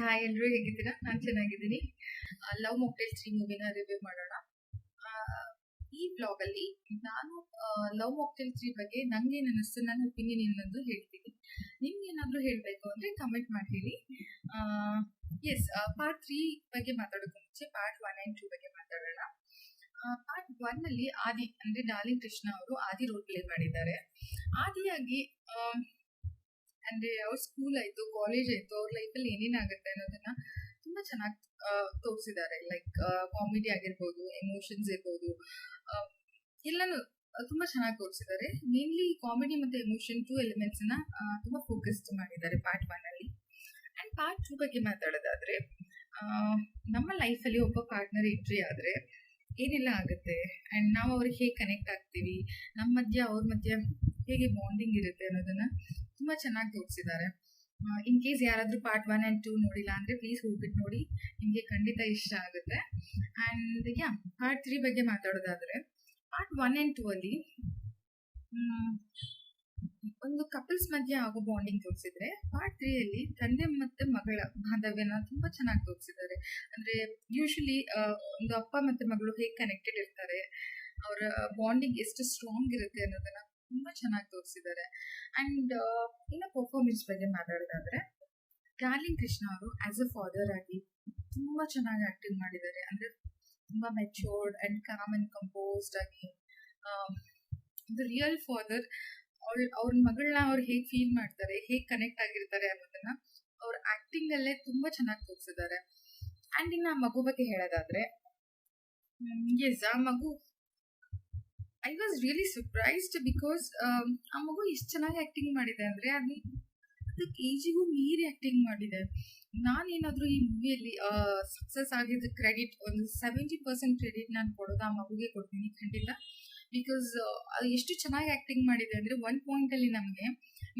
Hi ಎಲ್ರು ಹೇಗಿದ್ದೀರಾ? ನಾನು ಚೆನ್ನಾಗಿದ್ದೀನಿ. ಲವ್ ಮೊಕ್ಟೇಲ್ 3 ಮೂವಿನ ರಿವ್ಯೂ ಮಾಡೋಣ. ಆ, ಈ ಬ್ಲಾಗ್ ಅಲ್ಲಿ ನಾನು ಲವ್ ಮೊಕ್ಟೇಲ್ 3 ಬಗ್ಗೆ ನಂಗೆ ಏನ್ ಅನಿಸ್ತು, ನನ್ನ ಒಪಿನಿಯನ್ ಏನಂದು ಹೇಳ್ತೀನಿ. ನಿಮ್ಗೆ ಏನಾದ್ರು ಹೇಳಬೇಕು ಅಂದ್ರೆ ಕಮೆಂಟ್ ಮಾಡಿ ಹೇಳಿ. ಎಸ್, ಪಾರ್ಟ್ 3 ಬಗ್ಗೆ ಮಾತಾಡೋಕೆ ಮುಂಚೆ ಪಾರ್ಟ್ 1 and 2 ಬಗ್ಗೆ ಮಾತಾಡೋಣ. ಪಾರ್ಟ್ 1 ಅಲ್ಲಿ ಆದಿ ಅಂದ್ರೆ ಡಾರ್ಲಿಂಗ್ ಕೃಷ್ಣ ಅವರು ಆದಿ ರೋಲ್ ಪ್ಲೇ ಮಾಡಿದ್ದಾರೆ. ಆದಿಯಾಗಿ ಅಂದ್ರೆ ಅವ್ರ ಸ್ಕೂಲ್ ಆಯ್ತು, ಕಾಲೇಜ್ ಆಯ್ತು, ಅವ್ರ ಲೈಫಲ್ಲಿ ಏನೇನಾಗುತ್ತೆ ಅನ್ನೋದನ್ನ ತುಂಬಾ ಚೆನ್ನಾಗಿ ತೋರಿಸಿದ್ದಾರೆ. ಲೈಕ್ ಕಾಮಿಡಿ ಆಗಿರ್ಬೋದು, ಎಮೋಷನ್ಸ್ ಇರ್ಬೋದು, ಎಲ್ಲಾನು ತುಂಬಾ ಚೆನ್ನಾಗಿ ತೋರಿಸಿದ್ದಾರೆ. ಮೇನ್ಲಿ ಕಾಮಿಡಿ ಮತ್ತೆ ಎಮೋಷನ್ 2 ಎಲಿಮೆಂಟ್ಸ್ ನ ತುಂಬಾ ಫೋಕಸ್ ಮಾಡಿದ್ದಾರೆ ಪಾರ್ಟ್ 1 ಅಲ್ಲಿ. ಅಂಡ್ ಪಾರ್ಟ್ 2 ಬಗ್ಗೆ ಮಾತಾಡೋದಾದ್ರೆ, ನಮ್ಮ ಲೈಫಲ್ಲಿ ಒಬ್ಬ ಪಾರ್ಟ್ನರ್ ಎಂಟ್ರಿ ಆದ್ರೆ ಏನೆಲ್ಲ ಆಗುತ್ತೆ ಅಂಡ್ ನಾವು ಅವ್ರಿಗೆ ಹೇಗೆ ಕನೆಕ್ಟ್ ಆಗ್ತೀವಿ, ನಮ್ಮ ಮಧ್ಯ ಅವ್ರ ಮಧ್ಯ ಹೇಗೆ ಬಾಂಡಿಂಗ್ ಇರುತ್ತೆ ಅನ್ನೋದನ್ನ ತುಂಬಾ ಚೆನ್ನಾಗಿ ತೋರಿಸಿದ್ದಾರೆ. ಇನ್ ಕೇಸ್ ಯಾರಾದ್ರೂ ಪಾರ್ಟ್ 1 and 2 ನೋಡಿಲ್ಲ ಅಂದ್ರೆ ಪ್ಲೀಸ್ ಹೋಗ್ಬಿಟ್ಟು ನೋಡಿ, ನಿಮ್ಗೆ ಖಂಡಿತ ಇಷ್ಟ ಆಗುತ್ತೆ. ಅಂಡ್ ಪಾರ್ಟ್ 3 ಬಗ್ಗೆ ಮಾತಾಡೋದಾದ್ರೆ, ಪಾರ್ಟ್ 1 and 2 ಅಲ್ಲಿ ಒಂದು ಕಪಲ್ಸ್ ಮಧ್ಯೆ ಆಗೋ ಬಾಂಡಿಂಗ್ ತೋರಿಸಿದ್ರೆ, ಪಾರ್ಟ್ 3 ಅಲ್ಲಿ ತಂದೆ ಮತ್ತೆ ಮಗಳ ಬಾಂಧವ್ಯನ ತುಂಬಾ ಚೆನ್ನಾಗಿ ತೋರಿಸಿದ್ದಾರೆ. ಅಂದ್ರೆ ಯೂಶಲಿ ಒಂದು ಅಪ್ಪ ಮತ್ತೆ ಮಗಳು ಹೇಗೆ ಕನೆಕ್ಟೆಡ್ ಇರ್ತಾರೆ, ಅವರ ಬಾಂಡಿಂಗ್ ಎಷ್ಟು ಸ್ಟ್ರಾಂಗ್ ಇರುತ್ತೆ ಅನ್ನೋದನ್ನ ತುಂಬಾ ಚೆನ್ನಾಗಿ ತೋರಿಸಿದ್ದಾರೆ. ಅಂಡ್ ಇನ್ನು ಪರ್ಫಾರ್ಮೆನ್ಸ್ ಬಗ್ಗೆ ಮಾತಾಡೋದಾದ್ರೆ, ಡಾರ್ಲಿಂಗ್ ಕೃಷ್ಣ ಅವರು ಆಸ್ ಅ ಫಾದರ್ ಆಗಿ ತುಂಬಾ ಚೆನ್ನಾಗಿ ಆಕ್ಟಿಂಗ್ ಮಾಡಿದ್ದಾರೆ. ಅಂದ್ರೆ ತುಂಬಾ matured and com and composed ಆಗಿ ರಿಯಲ್ ಫಾದರ್ ಅವ್ರ ಮಗಳನ್ನ ಅವ್ರು ಹೇಗೆ ಫೀಲ್ ಮಾಡ್ತಾರೆ, ಹೇಗೆ ಕನೆಕ್ಟ್ ಆಗಿರ್ತಾರೆ ಅನ್ನೋದನ್ನ ಅವ್ರ ಆಕ್ಟಿಂಗ್ ಅಲ್ಲೇ ತುಂಬಾ ಚೆನ್ನಾಗಿ ತೋರಿಸಿದ್ದಾರೆ. ಅಂಡ್ ಇನ್ನು ಆ ಮಗು ಬಗ್ಗೆ ಹೇಳೋದಾದ್ರೆ, ಎಸ್, ಆ ಮಗು I was really surprised because ಆ ಮಗು ಎಷ್ಟು ಚೆನ್ನಾಗಿ ಆಕ್ಟಿಂಗ್ ಮಾಡಿದೆ ಅಂದ್ರೆ ಅದಕ್ಕೆ ಏಜಿಗೂ ಮೀರಿ ಆಕ್ಟಿಂಗ್ ಮಾಡಿದೆ. ನಾನೇನಾದ್ರೂ ಈ ಮೂವಿಯಲ್ಲಿ ಸಕ್ಸಸ್ ಆಗಿದ್ದ ಕ್ರೆಡಿಟ್ ಒಂದು 70% ಕ್ರೆಡಿಟ್ ನಾನು ಕೊಡೋದು ಆ ಮಗುಗೆ ಕೊಡ್ತೀನಿ ಖಂಡಿತ. ಬಿಕಾಸ್ ಅದು ಎಷ್ಟು ಚೆನ್ನಾಗಿ ಆಕ್ಟಿಂಗ್ ಮಾಡಿದೆ ಅಂದ್ರೆ ಒಂದ್ ಪಾಯಿಂಟ್ ಅಲ್ಲಿ ನಮಗೆ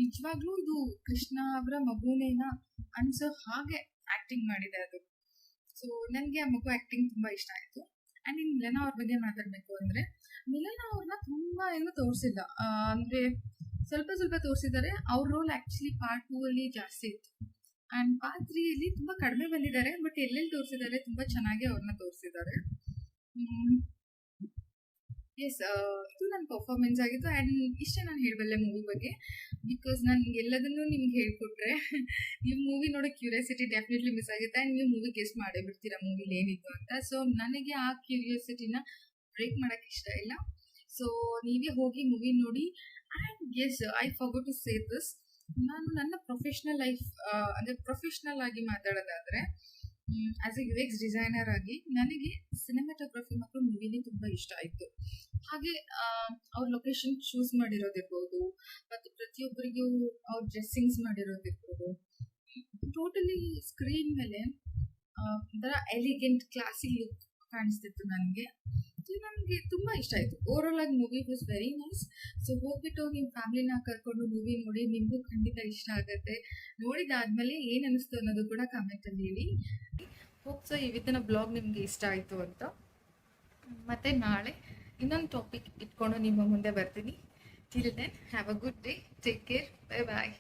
ನಿಜವಾಗ್ಲೂ ಇದು ಕೃಷ್ಣ ಅವರ ಮಗುನೇನ ಅನ್ಸೋ ಹಾಗೆ ಆಕ್ಟಿಂಗ್ ಮಾಡಿದೆ ಅದು. ಸೊ ನನಗೆ ಆ ಮಗು ಆಕ್ಟಿಂಗ್ ತುಂಬಾ ಇಷ್ಟ ಆಯ್ತು. ಅಂಡ್ ಇನ್ ಮಿಲನಾ ಅವ್ರ ಬಗ್ಗೆ ಮಾತಾಡ್ಬೇಕು ಅಂದ್ರೆ, ಮಿಲನಾ ಅವ್ರನ್ನ ತುಂಬಾ ಏನು ತೋರಿಸಿಲ್ಲ, ಅಂದ್ರೆ ಸ್ವಲ್ಪ ತೋರಿಸಿದ್ದಾರೆ. ಅವ್ರ ರೋಲ್ ಆಕ್ಚುಲಿ ಪಾರ್ಟ್ 2 ಅಲ್ಲಿ ಜಾಸ್ತಿ ಇತ್ತು ಅಂಡ್ ಪಾರ್ಟ್ 3 ಅಲ್ಲಿ ತುಂಬಾ ಕಡಿಮೆ ಬಂದಿದ್ದಾರೆ. ಬಟ್ ಎಲ್ಲೆಲ್ಲಿ ತೋರಿಸಿದ್ದಾರೆ ತುಂಬಾ ಚೆನ್ನಾಗಿ ಅವ್ರನ್ನ ತೋರಿಸಿದ್ದಾರೆ. ಎಸ್, ಇದು ನನ್ನ ಪರ್ಫಾರ್ಮೆನ್ಸ್ ಆಗಿತ್ತು. ಆ್ಯಂಡ್ ಇಷ್ಟೇ ನಾನು ಹೇಳಬಲ್ಲೆ ಮೂವಿ ಬಗ್ಗೆ. ಬಿಕಾಸ್ ನಾನು ಎಲ್ಲದನ್ನೂ ನಿಮ್ಗೆ ಹೇಳ್ಕೊಟ್ರೆ ನೀವು ಮೂವಿ ನೋಡೋ ಕ್ಯೂರಿಯಾಸಿಟಿ ಡೆಫಿನೆಟ್ಲಿ ಮಿಸ್ ಆಗುತ್ತೆ ಆ್ಯಂಡ್ ನೀವು ಮೂವಿ ಗೆಸ್ಟ್ ಮಾಡೇ ಬಿಡ್ತೀರಾ ಮೂವಿಲಿ ಏನಿತ್ತು ಅಂತ. ಸೊ ನನಗೆ ಆ ಕ್ಯೂರಿಯಾಸಿಟಿನ ಬ್ರೇಕ್ ಮಾಡೋಕ್ಕೆ ಇಷ್ಟ ಇಲ್ಲ. ಸೊ ನೀವೇ ಹೋಗಿ ಮೂವಿ ನೋಡಿ. And yes, I forgot to say this, ನಾನು ನನ್ನ ಪ್ರೊಫೆಷ್ನಲ್ ಲೈಫ್ ಅಂದರೆ ಪ್ರೊಫೆಷ್ನಲ್ ಆಗಿ ಮಾತಾಡೋದಾದರೆ, ಆಸ್ ಎ UX ಡಿಸೈನರ್ ಆಗಿ ನನಗೆ ಸಿನಿಮಾಟೋಗ್ರಫಿ ಮತ್ತು ಮೂವಿನೇ ತುಂಬ ಇಷ್ಟ ಆಯಿತು. ಹಾಗೆ ಅವ್ರ ಲೊಕೇಶನ್ ಚೂಸ್ ಮಾಡಿರೋದಿರ್ಬೋದು, ಮತ್ತು ಪ್ರತಿಯೊಬ್ಬರಿಗೂ ಅವ್ರ ಡ್ರೆಸ್ಸಿಂಗ್ಸ್ ಮಾಡಿರೋದಿರ್ಬೋದು, ಟೋಟಲಿ ಸ್ಕ್ರೀನ್ ಮೇಲೆ ಒಂಥರ ಎಲಿಗೆಂಟ್ ಕ್ಲಾಸಿ ಲುಕ್ ಕಾಣಿಸ್ತಿತ್ತು ನನಗೆ. ನನಗೆ ತುಂಬ ಇಷ್ಟ ಆಯಿತು. ಓವರಾಲ್ ಆಗಿ movie was very nice. So ಹೋಗ್ಬಿಟ್ಟು ನಿಮ್ಮ ಫ್ಯಾಮಿಲಿನ ಕರ್ಕೊಂಡು ಮೂವಿ ನೋಡಿ, ನಿಮಗೂ ಖಂಡಿತ ಇಷ್ಟ ಆಗುತ್ತೆ. ನೋಡಿದಾದ್ಮೇಲೆ ಏನು ಅನಿಸ್ತು ಅನ್ನೋದು ಕೂಡ ಕಮೆಂಟಲ್ಲಿ ಹೇಳಿ. ಹೋಪ್ ಸೊ ಇವತ್ತಿನ ಬ್ಲಾಗ್ ನಿಮಗೆ ಇಷ್ಟ ಆಯಿತು ಅಂತ. ಮತ್ತೆ ನಾಳೆ ಇನ್ನೊಂದು ಟಾಪಿಕ್ ಇಟ್ಕೊಂಡು ನಿಮ್ಮ ಮುಂದೆ ಬರ್ತೀನಿ. Till then have a good day, take care, bye bye.